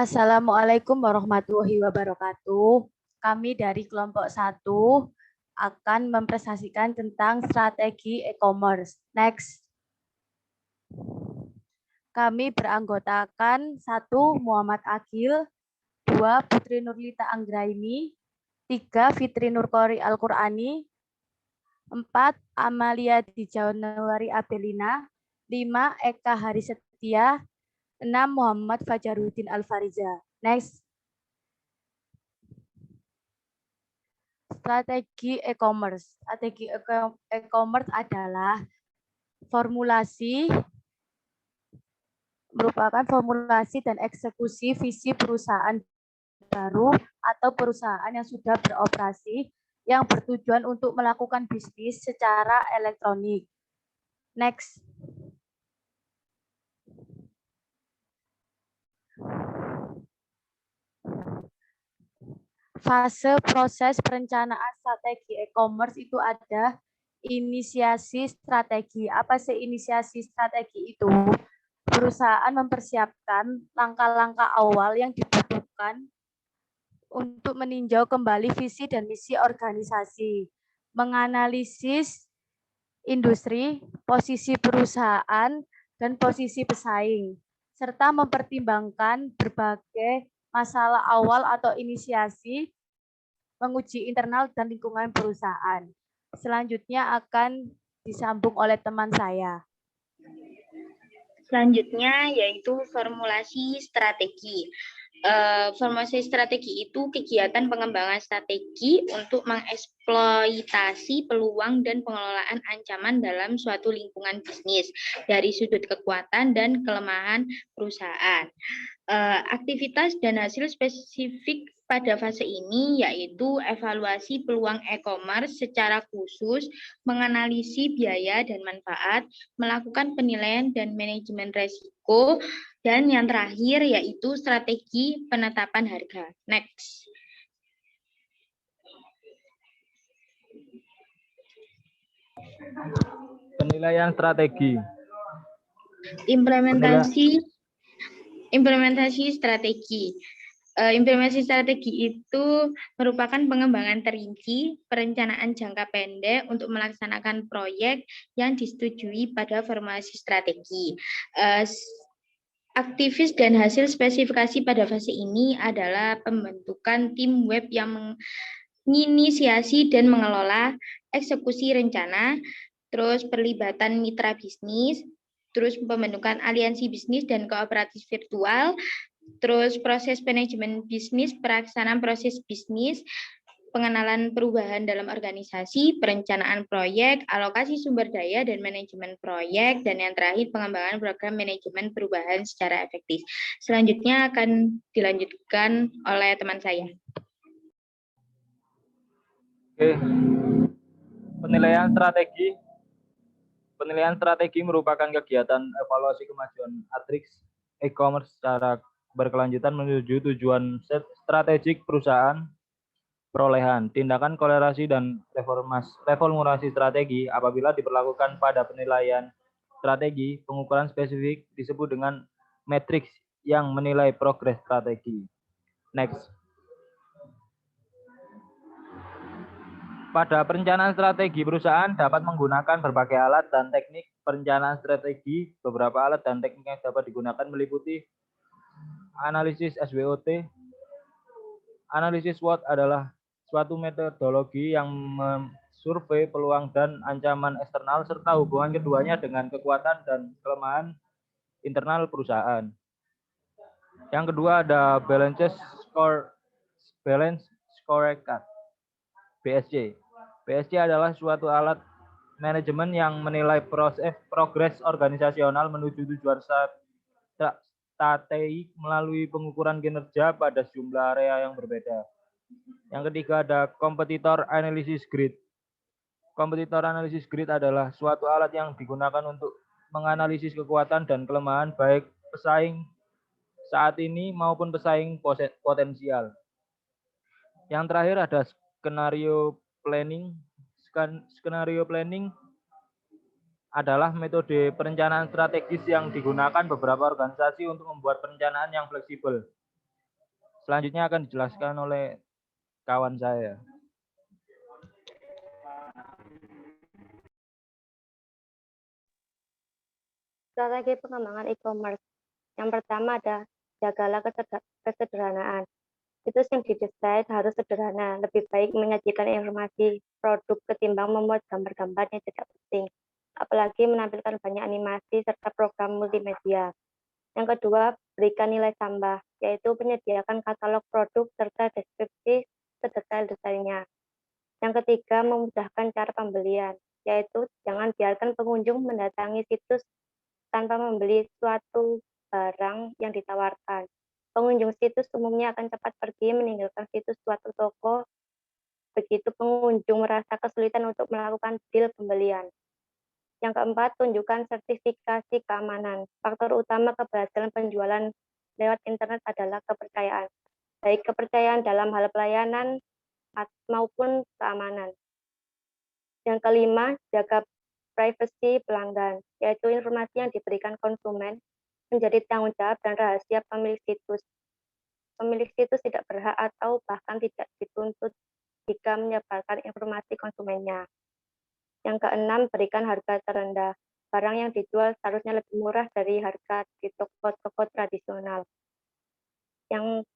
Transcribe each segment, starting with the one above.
Assalamualaikum warahmatullahi wabarakatuh. Kami dari kelompok 1 akan mempresentasikan tentang strategi e-commerce. Next. Kami beranggotakan 1. Muhammad Akil, 2. Putri Nurlita Anggraini, 3. Fitri Nurkori Al-Qurani, 4. Amalia di Januari Abelina, 5. Eka Hari Setia, 6. Muhammad Fajaruddin Al-Fariza. Next. Strategi e-commerce. Strategi e-commerce adalah merupakan formulasi dan eksekusi visi perusahaan baru atau perusahaan yang sudah beroperasi yang bertujuan untuk melakukan bisnis secara elektronik. Next. Fase proses perencanaan strategi e-commerce itu ada inisiasi strategi. Apa sih inisiasi strategi itu? Perusahaan mempersiapkan langkah-langkah awal yang dibutuhkan untuk meninjau kembali visi dan misi organisasi, menganalisis industri, posisi perusahaan, dan posisi pesaing, serta mempertimbangkan berbagai masalah awal atau inisiasi, menguji internal dan lingkungan perusahaan. Selanjutnya akan disambung oleh teman saya. Selanjutnya yaitu formulasi strategi. Formulasi strategi itu kegiatan pengembangan strategi untuk mengeksploitasi peluang dan pengelolaan ancaman dalam suatu lingkungan bisnis dari sudut kekuatan dan kelemahan perusahaan. Aktivitas dan hasil spesifik pada fase ini yaitu evaluasi peluang e-commerce secara khusus, menganalisis biaya dan manfaat, melakukan penilaian dan manajemen resiko, dan yang terakhir yaitu strategi penetapan harga. Next. Penilaian strategi. Implementasi strategi. Implementasi strategi itu merupakan pengembangan terinci perencanaan jangka pendek untuk melaksanakan proyek yang disetujui pada formulasi strategi. Aktivis dan hasil spesifikasi pada fase ini adalah pembentukan tim web yang menginisiasi dan mengelola eksekusi rencana, terus perlibatan mitra bisnis, terus pembentukan aliansi bisnis dan kooperatif virtual, terus proses manajemen bisnis, pelaksanaan proses bisnis, pengenalan perubahan dalam organisasi, perencanaan proyek, alokasi sumber daya dan manajemen proyek, dan yang terakhir pengembangan program manajemen perubahan secara efektif. Selanjutnya akan dilanjutkan oleh teman saya. Oke. Penilaian strategi. Penilaian strategi merupakan kegiatan evaluasi kemajuan matriks e-commerce secara berkelanjutan menuju tujuan strategik perusahaan, perolehan, tindakan kolerasi dan reformulasi strategi. Apabila diperlakukan pada penilaian strategi, pengukuran spesifik disebut dengan matriks yang menilai progres strategi. Next. Pada perencanaan strategi, perusahaan dapat menggunakan berbagai alat dan teknik perencanaan strategi. Beberapa alat dan teknik yang dapat digunakan meliputi analisis SWOT. Analisis SWOT adalah suatu metodologi yang survei peluang dan ancaman eksternal serta hubungan keduanya dengan kekuatan dan kelemahan internal perusahaan. Yang kedua ada balance scorecard, BSC. BSC adalah suatu alat manajemen yang menilai progres organisasional menuju tujuan strategik melalui pengukuran kinerja pada sejumlah area yang berbeda. Yang ketiga ada competitor analysis grid. Competitor analysis grid adalah suatu alat yang digunakan untuk menganalisis kekuatan dan kelemahan baik pesaing saat ini maupun pesaing potensial. Yang terakhir ada skenario planning. Skenario planning adalah metode perencanaan strategis yang digunakan beberapa organisasi untuk membuat perencanaan yang fleksibel Selanjutnya akan dijelaskan oleh kawan saya. Strategi pengembangan e-commerce. Yang pertama ada jagalah kesederhanaan. Situs yang didesain harus sederhana, lebih baik menyajikan informasi produk ketimbang memuat gambar-gambar yang tidak penting, apalagi menampilkan banyak animasi serta program multimedia. Yang kedua, berikan nilai tambah, yaitu menyediakan katalog produk serta deskripsi sedetail-detailnya. Yang ketiga, memudahkan cara pembelian, yaitu jangan biarkan pengunjung mendatangi situs tanpa membeli suatu barang yang ditawarkan. Pengunjung situs umumnya akan cepat pergi meninggalkan situs suatu toko, begitu pengunjung merasa kesulitan untuk melakukan deal pembelian. Yang keempat, tunjukkan sertifikasi keamanan. Faktor utama keberhasilan penjualan lewat internet adalah kepercayaan, baik kepercayaan dalam hal pelayanan maupun keamanan. Yang kelima, jaga privasi pelanggan, yaitu informasi yang diberikan konsumen menjadi tanggung jawab dan rahasia pemilik situs. Pemilik situs tidak berhak atau bahkan tidak dituntut jika menyebarkan informasi konsumennya. Yang keenam, berikan harga terendah. Barang yang dijual seharusnya lebih murah dari harga di toko-toko tradisional. Yang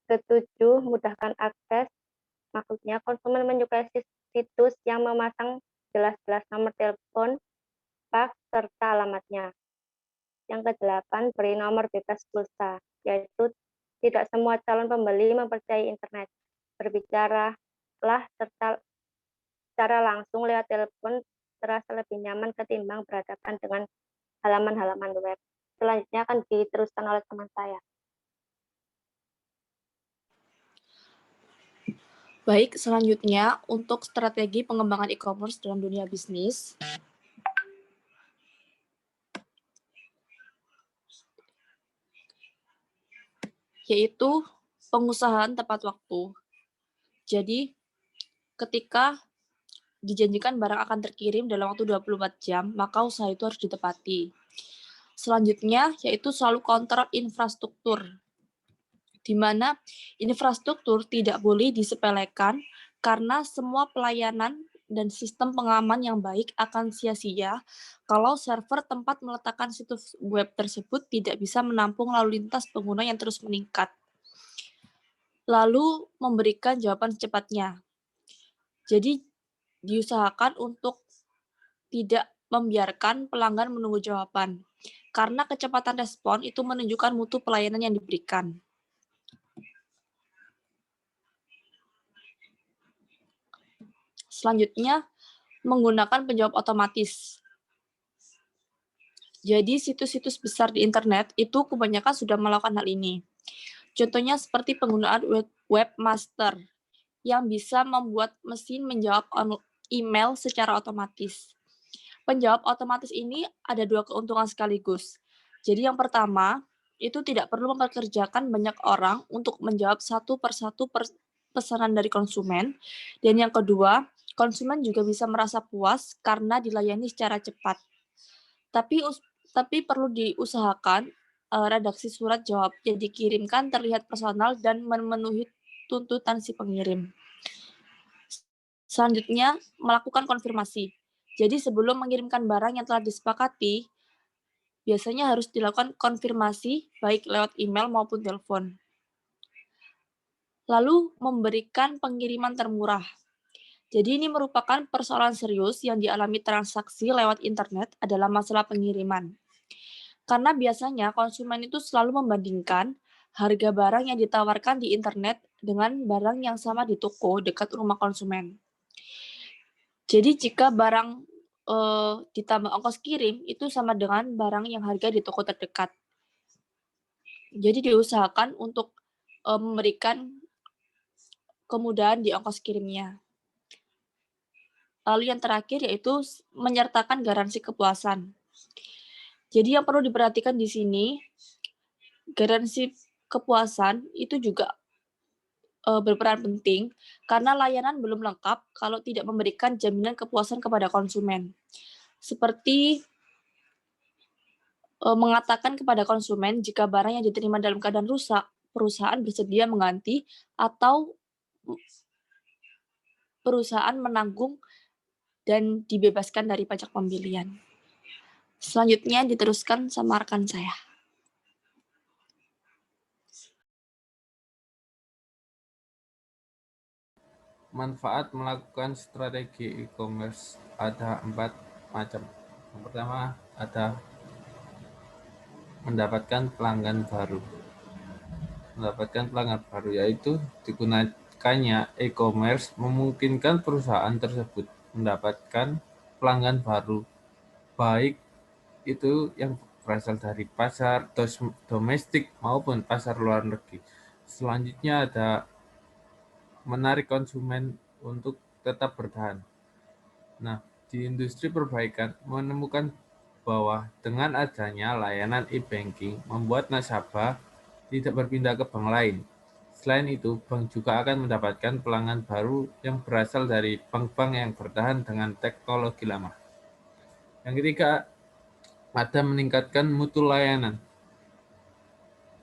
ketujuh, mudahkan akses. Maksudnya konsumen menyukai situs yang memasang jelas-jelas nomor telepon, fax, serta alamatnya. Yang kedelapan, beri nomor bebas pulsa, yaitu tidak semua calon pembeli mempercayai internet. Berbicaralah secara langsung lewat telepon terasa lebih nyaman ketimbang berhadapan dengan halaman-halaman web. Selanjutnya akan diteruskan oleh teman saya. Baik, selanjutnya untuk strategi pengembangan e-commerce dalam dunia bisnis. Yaitu pengusahaan tepat waktu. Jadi, ketika dijanjikan barang akan terkirim dalam waktu 24 jam, maka usaha itu harus ditepati. Selanjutnya, yaitu selalu kontrol infrastruktur, di mana infrastruktur tidak boleh disepelekan karena semua pelayanan dan sistem pengaman yang baik akan sia-sia kalau server tempat meletakkan situs web tersebut tidak bisa menampung lalu lintas pengguna yang terus meningkat. Lalu memberikan jawaban secepatnya. Jadi diusahakan untuk tidak membiarkan pelanggan menunggu jawaban, karena kecepatan respon itu menunjukkan mutu pelayanan yang diberikan. Selanjutnya, menggunakan penjawab otomatis. Jadi, situs-situs besar di internet itu kebanyakan sudah melakukan hal ini. Contohnya seperti penggunaan webmaster yang bisa membuat mesin menjawab email secara otomatis. Penjawab otomatis ini ada dua keuntungan sekaligus. Jadi yang pertama, itu tidak perlu mempekerjakan banyak orang untuk menjawab satu persatu pesanan dari konsumen. Dan yang kedua, konsumen juga bisa merasa puas karena dilayani secara cepat. Tapi perlu diusahakan redaksi surat jawab yang dikirimkan terlihat personal dan memenuhi tuntutan si pengirim. Selanjutnya, melakukan konfirmasi. Jadi sebelum mengirimkan barang yang telah disepakati, biasanya harus dilakukan konfirmasi baik lewat email maupun telepon. Lalu memberikan pengiriman termurah. Jadi ini merupakan persoalan serius yang dialami transaksi lewat internet adalah masalah pengiriman. Karena biasanya konsumen itu selalu membandingkan harga barang yang ditawarkan di internet dengan barang yang sama di toko dekat rumah konsumen. Jadi jika barang ditambah ongkos kirim itu sama dengan barang yang harga di toko terdekat. Jadi diusahakan untuk memberikan kemudahan di ongkos kirimnya. Lalu yang terakhir yaitu menyertakan garansi kepuasan. Jadi yang perlu diperhatikan di sini, garansi kepuasan itu juga berperan penting karena layanan belum lengkap kalau tidak memberikan jaminan kepuasan kepada konsumen. Seperti mengatakan kepada konsumen jika barang yang diterima dalam keadaan rusak, perusahaan bersedia mengganti atau perusahaan menanggung dan dibebaskan dari pajak pembelian. Selanjutnya diteruskan sama rekan saya. Manfaat melakukan strategi e-commerce ada 4 macam. Yang pertama ada mendapatkan pelanggan baru. Mendapatkan pelanggan baru yaitu digunakannya e-commerce memungkinkan perusahaan tersebut mendapatkan pelanggan baru, baik itu yang berasal dari pasar domestik maupun pasar luar negeri. Selanjutnya ada menarik konsumen untuk tetap bertahan. Nah, di industri perbaikan menemukan bahwa dengan adanya layanan e-banking membuat nasabah tidak berpindah ke bank lain. Selain itu, bank juga akan mendapatkan pelanggan baru yang berasal dari bank-bank yang bertahan dengan teknologi lama. Yang ketiga, ada meningkatkan mutu layanan.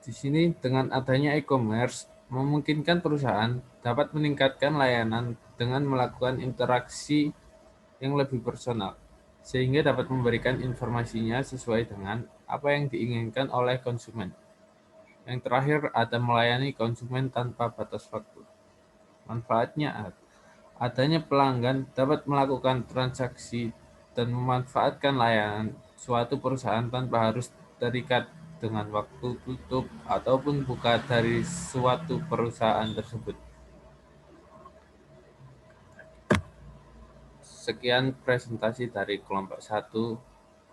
Di sini dengan adanya e-commerce memungkinkan perusahaan dapat meningkatkan layanan dengan melakukan interaksi yang lebih personal, sehingga dapat memberikan informasinya sesuai dengan apa yang diinginkan oleh konsumen. Yang terakhir, ada melayani konsumen tanpa batas waktu. Manfaatnya, adanya pelanggan dapat melakukan transaksi dan memanfaatkan layanan suatu perusahaan tanpa harus terikat dengan waktu tutup ataupun buka dari suatu perusahaan tersebut. Sekian presentasi dari kelompok 1.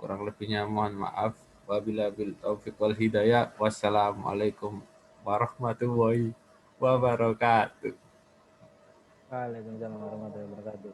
Kurang lebihnya mohon maaf. Wabillahi taufiq wal hidayah. Wassalamualaikum warahmatullahi wabarakatuh. Waalaikumsalam warahmatullahi wabarakatuh.